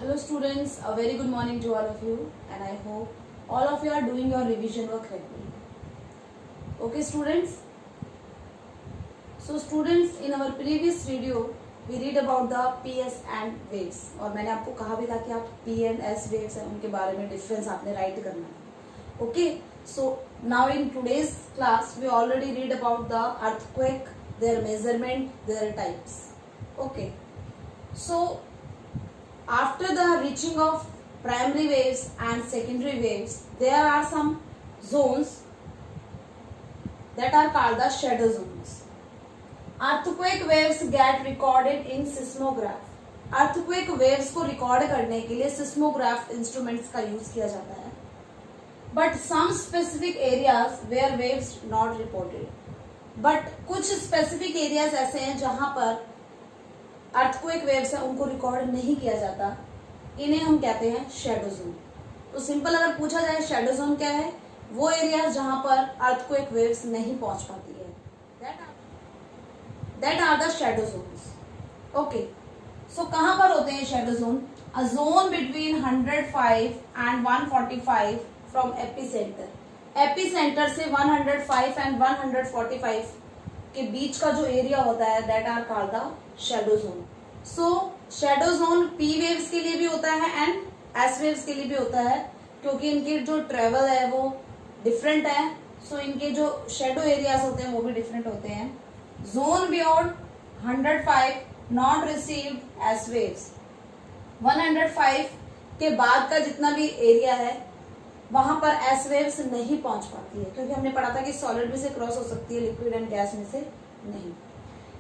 Hello students, a very good morning to all of you and I hope all of you are doing your revision work correctly. Okay students? So students, in our previous video we read about the PS and waves और मैंने आपको कहा भी था कि आप P and S waves हैं उनके बारे में डिफरेंस आपने राइट करना है. Okay, so now in today's class we already read about the earthquake, their measurement, their types. Okay, so after the reaching of primary waves and secondary waves, there are some zones that are called the shadow zones. Earthquake waves get recorded in seismograph. Earthquake waves को record करने के लिए seismograph instruments का use किया जाता है. But some specific areas where waves not reported. But कुछ specific areas ऐसे हैं जहां पर अर्थक्वेक वेव्स है उनको रिकॉर्ड नहीं किया जाता, इन्हें हम कहते हैं शैडो जोन. तो सिंपल अगर पूछा जाए शैडो जोन क्या है, वो एरिया जहां पर अर्थक्वेक वेव्स नहीं पहुंच पाती है, that are the shadow zones. Okay, so कहां पर होते हैं shadow zone? A zone between 105 and 145 from epicentre. Epicentre से 105 एंड 145 के बीच का जो एरिया होता है that are called the shadow zone. So shadow zone P waves के लिए भी होता है एंड एस वेव्स के लिए भी होता है, क्योंकि इनके जो ट्रेवल है वो डिफरेंट है. सो इनके जो शैडो एरियाज होते हैं वो भी डिफरेंट होते हैं. Zone beyond 105 not received S waves. 105 के बाद का जितना भी एरिया है वहां पर एस वेव्स नहीं पहुंच पाती है, क्योंकि हमने पढ़ा था कि सॉलिड में से क्रॉस हो सकती है, लिक्विड एंड गैस में से नहीं.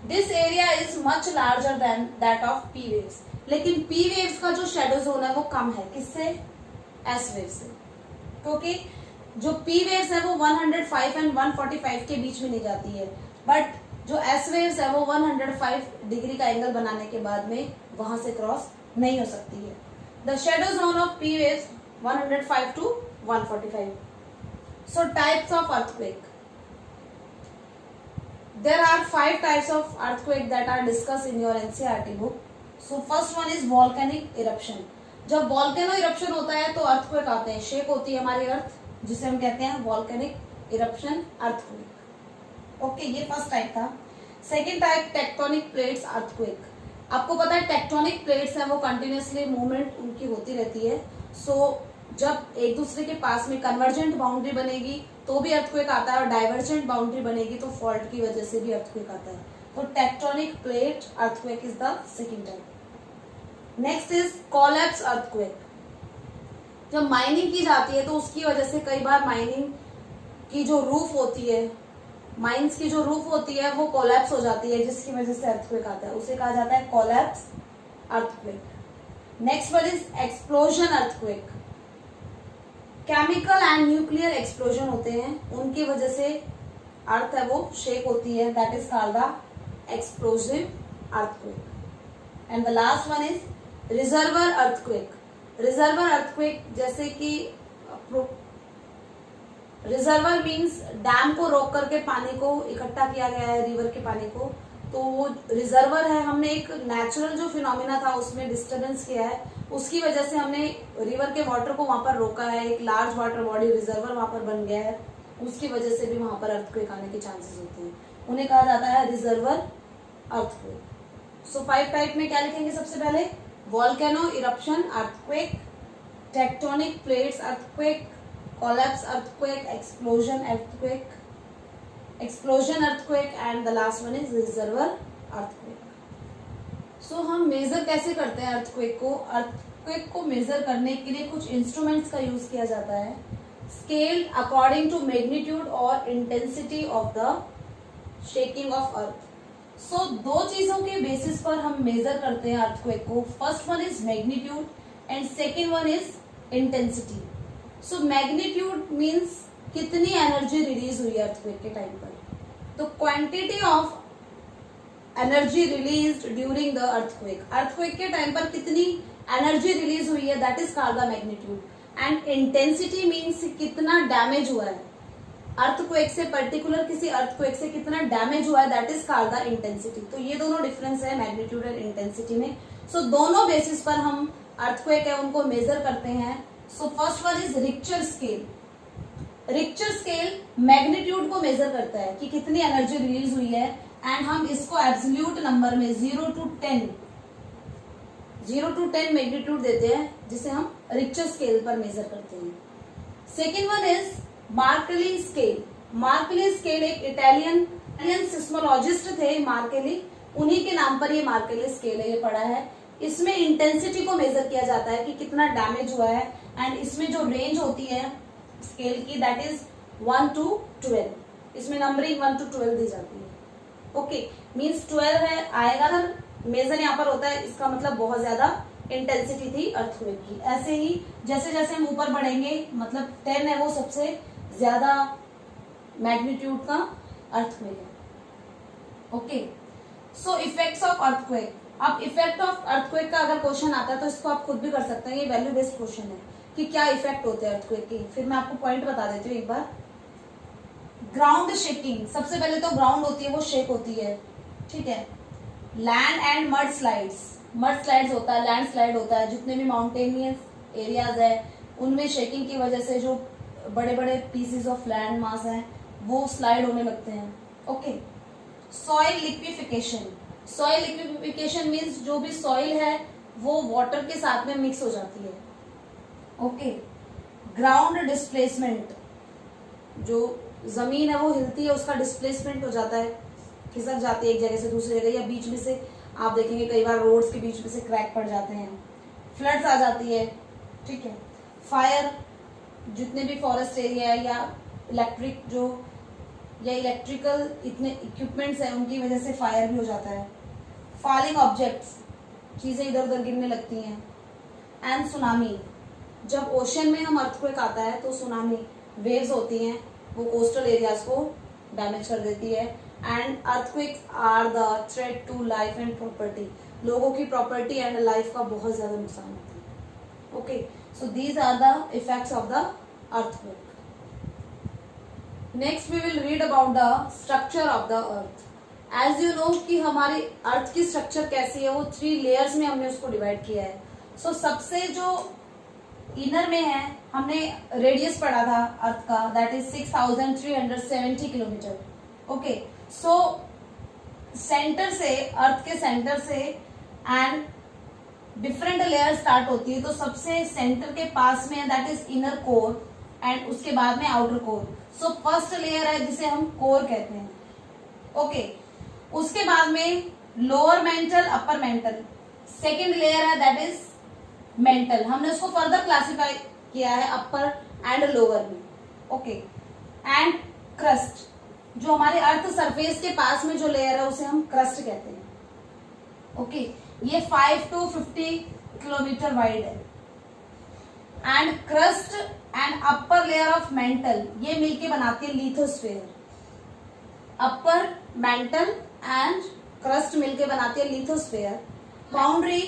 This area is much larger than that of P waves. लेकिन पी वेव्स का जो शैडो जोन है वो कम है. किससे? एस वेव से. क्योंकि जो पी वेव्स है वो 105 एंड 145 के बीच में नहीं जाती है, बट जो एस वेव्स है वो 105 डिग्री का एंगल बनाने के बाद में वहां से क्रॉस नहीं हो सकती है. The shadow zone of P waves 105 to 145. So types of earthquake. There are 5 types of earthquake that are discussed in your NCERT book. So first one is volcanic eruption. जब volcano eruption होता है तो earthquake आते हैं, shake होती है हमारी अर्थ, जिसे हम कहते हैं volcanic eruption earthquake. ओके, ये फर्स्ट टाइप था. Second type tectonic plates earthquake. आपको पता है टेक्टोनिक प्लेट्स हैं वो कंटिन्यूसली मूवमेंट उनकी होती रहती है. सो जब एक दूसरे के पास में कन्वर्जेंट बाउंड्री बनेगी तो भी अर्थक्वेक आता है, और डाइवर्जेंट बाउंड्री बनेगी तो फॉल्ट की वजह से भी अर्थक्वेक आता है. तो tectonic plate earthquake is the second type. Next is collapse earthquake. जब माइनिंग की जाती है तो उसकी वजह से कई बार माइनिंग की जो रूफ होती है, माइंस की जो रूफ होती है वो कोलैप्स हो जाती है, जिसकी वजह से अर्थक्वेक आता है. उसे कहा जाता है collapse earthquake. Next one is explosion earthquake. Chemical and nuclear explosion होते हैं, उनकी वजह से अर्थ है वो शेक होती है, that is called the explosive earthquake. And the last one is reservoir earthquake. Reservoir earthquake जैसे कि रिजर्वर मीन्स डैम को रोक करके पानी को इकट्ठा किया गया है, रिवर के पानी को, तो वो रिजर्वर है. हमने एक नेचुरल जो फिनोमिना था उसमें डिस्टर्बेंस किया है, उसकी वजह से हमने रिवर के वाटर को वहां पर रोका है, एक लार्ज वाटर बॉडी रिजर्वर वहां पर बन गया है, उसकी वजह से भी वहां पर अर्थक्वेक आने के चांसेस होते हैं. उन्हें कहा जाता है रिजर्वर अर्थक्वेक. सो 5 टाइप में क्या लिखेंगे? सबसे पहले volcano eruption earthquake, tectonic plates earthquake, collapse earthquake, explosion earthquake, explosion earthquake and the last one is reservoir earthquake. So हम मेजर कैसे करते हैं अर्थक्वेक को? अर्थक्वेक को मेजर करने के लिए कुछ इंस्ट्रूमेंट्स का यूज किया जाता है. स्केल अकॉर्डिंग टू मैग्नीट्यूड और intensity of the shaking of earth. So दो चीजों के बेसिस पर हम मेजर करते हैं अर्थक्वेक को. First one is magnitude and second one is intensity. So magnitude means कितनी एनर्जी रिलीज हुई अर्थक्वेक के टाइम पर. तो quantity of energy release during the earthquake. Earthquake के टाइम पर कितनी एनर्जी रिलीज हुई है that is called the magnitude. And intensity means कितना डैमेज हुआ है. अर्थक्वेक से, पर्टिकुलर किसी अर्थक्वेक से कितना डैमेज हुआ है, that is called the intensity. तो ये दोनों डिफरेंस है मैग्नीट्यूड और इंटेंसिटी में। सो दोनों बेसिस पर हम अर्थक्वेक है उनको मेजर करते हैं। So first one is Richter scale. Richter scale magnitude को मेजर करता है कि कितनी एनर्जी रिलीज हुई है, एंड हम इसको एब्सोल्यूट नंबर में 0 to 10 मैग्नीट्यूड देते हैं, जिसे हम रिक्टर स्केल पर मेजर करते हैं। Second one is markedly scale. Markedly scale एक इटालियन सिस्मोलॉजिस्ट थे मार्केली, उन्हीं के नाम पर ये मार्कली स्केल है, ये पढ़ा है। इसमें इंटेंसिटी को मेजर किया जाता है कि कितना डैमेज हुआ है, एंड इसमें जो रेंज होती है स्केल की, दैट इज 1 to 12। इसमें नंबरिंग 1 to 12 दी जाती है। ओके, मीन्स 12 है आएगा अगर मेजर यहाँ पर होता है, इसका मतलब बहुत ज्यादा इंटेंसिटी थी अर्थक्वेक की। ऐसे ही जैसे जैसे हम ऊपर बढ़ेंगे, मतलब 10 है वो सबसे ज्यादा मैग्नीट्यूड का अर्थक्वेक है। Okay, so effects of earthquake. अब इफेक्ट ऑफ अर्थक्वेक का अगर क्वेश्चन आता है तो इसको आप खुद भी कर सकते हैं, ये वैल्यू बेस्ड क्वेश्चन है कि क्या इफेक्ट होते हैं अर्थक्वेक के। फिर मैं आपको पॉइंट बता देती हूँ एक बार। ग्राउंड शेकिंग, सबसे पहले तो ग्राउंड होती है वो शेक होती है, ठीक है। Land and mud slides, mud slides होता है, लैंड स्लाइड होता है, जितने भी माउंटेनियस एरियाज है उनमें शेकिंग की वजह से जो बड़े बड़े पीसेस ऑफ लैंड मास हैं वो स्लाइड होने लगते हैं। Okay, soil liquefaction. Soil liquefaction means जो भी सॉइल है वो वाटर के साथ में मिक्स हो जाती है। ओके, ग्राउंड डिस्प्लेसमेंट, जो जमीन है वो हिलती है, उसका डिस्प्लेसमेंट हो जाता है, खिसक जाती है एक जगह से दूसरी जगह, या बीच में से आप देखेंगे कई बार रोड्स के बीच में से क्रैक पड़ जाते हैं, फ्लड्स आ जाती है, ठीक है। फायर, जितने भी फॉरेस्ट एरिया है या इलेक्ट्रिक जो या इलेक्ट्रिकल इतने इक्विपमेंट्स हैं उनकी वजह से फायर भी हो जाता है। फॉलिंग ऑब्जेक्ट्स, चीजें इधर उधर गिरने लगती हैं। एंड सुनामी, जब ओशन में हम अर्थक्वेक आता है तो सुनामी वेव्स होती हैं, वो कोस्टल एरियाज को डैमेज कर देती है। And earthquakes are the threat to life and property, लोगों की प्रॉपर्टी एंड लाइफ का बहुत ज्यादा नुकसान होता है। Okay, so these are the effects of the earthquake. Next we will read about the structure of the earth. As you know कि हमारी अर्थ की स्ट्रक्चर कैसी है, वो 3 लेयर्स में हमने उसको डिवाइड किया है। सो सबसे जो इनर में है, हमने रेडियस पढ़ा था अर्थ का, that is 6370 kilometre. Okay, so centre से, अर्थ के सेंटर से एंड डिफरेंट लेयर स्टार्ट होती है। तो सबसे सेंटर के पास में that is inner core, and उसके बाद में outer core. So first layer है जिसे हम कोर कहते हैं। ओके, उसके बाद में lower mental, upper mantle. Second layer है दैट इज मेंटल, हमने उसको फर्दर क्लासिफाई किया है अपर एंड लोअर में। ओके, एंड क्रस्ट, जो हमारे अर्थ सरफेस के पास में जो लेयर है उसे हम क्रस्ट कहते हैं। ओके, ये 5 to 50 किलोमीटर वाइड है। And crust and upper layer of mantle, ये मिलके बनाती है lithosphere. Upper mantle and crust मिलके बनाती है lithosphere. Boundary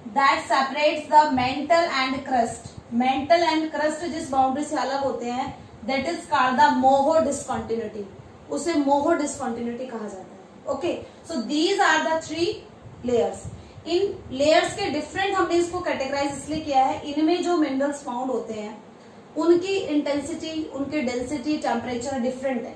that separates the mantle and crust, mantle and crust जिस बाउंड्री से अलग होते हैं that is called the Moho discontinuity, उसे मोहो डिस्कंटिन्यूटी कहा जाता है। Okay, so these are the 3 layers. इन लेयर्स के डिफरेंट हमने इसको कैटेगराइज इसलिए किया है, इनमें जो मिनरल्स फाउंड होते हैं उनकी इंटेंसिटी, उनकी डेंसिटी, टेम्परेचर डिफरेंट है।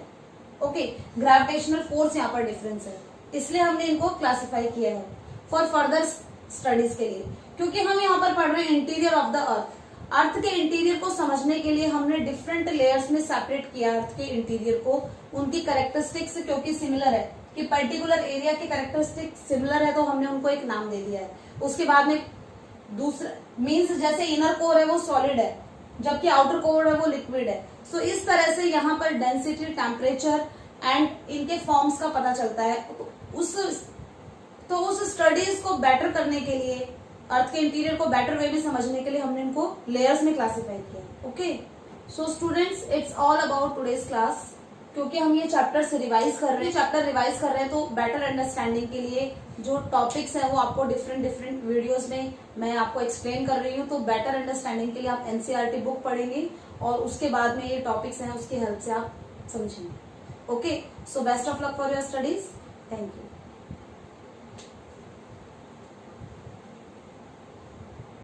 ओके, ग्रेविटेशनल फोर्स यहाँ पर डिफरेंस है, इसलिए हमने इनको क्लासिफाई किया है फॉर फर्दर स्टडीज के लिए। क्योंकि हम यहाँ पर पढ़ रहे हैं इंटीरियर ऑफ द अर्थ, अर्थ के इंटीरियर को समझने के लिए हमने डिफरेंट लेयर्स में सेपरेट किया अर्थ के इंटीरियर को, उनकी कैरेक्टरिस्टिक्स क्योंकि सिमिलर है कि पर्टिकुलर एरिया के कैरेक्टरिस्टिक्स सिमिलर है तो हमने उनको एक नाम दे दिया है। उसके बाद में दूसरा मीन्स जैसे इनर कोर है वो सॉलिड है जबकि आउटर कोर है वो लिक्विड है। सो इस तरह से यहाँ पर डेंसिटी, टेम्परेचर एंड इनके फॉर्म्स का पता चलता है। उस स्टडीज को बेटर करने के लिए, अर्थ के इंटीरियर को बेटर वे में समझने के लिए हमने इनको लेयर्स में क्लासिफाई किया। Okay, so students it's all about today's class. क्योंकि हम ये चैप्टर से रिवाइज कर रहे हैं, तो बेटर अंडरस्टैंडिंग के लिए जो टॉपिक्स हैं वो आपको डिफरेंट वीडियोस में मैं आपको एक्सप्लेन कर रही हूँ। तो बेटर अंडरस्टैंडिंग के लिए आप एनसीईआरटी बुक पढ़ेंगे और उसके बाद में ये टॉपिक्स हैं उसकी हेल्प से आप समझेंगे. Okay, so best of luck for your studies. Thank you.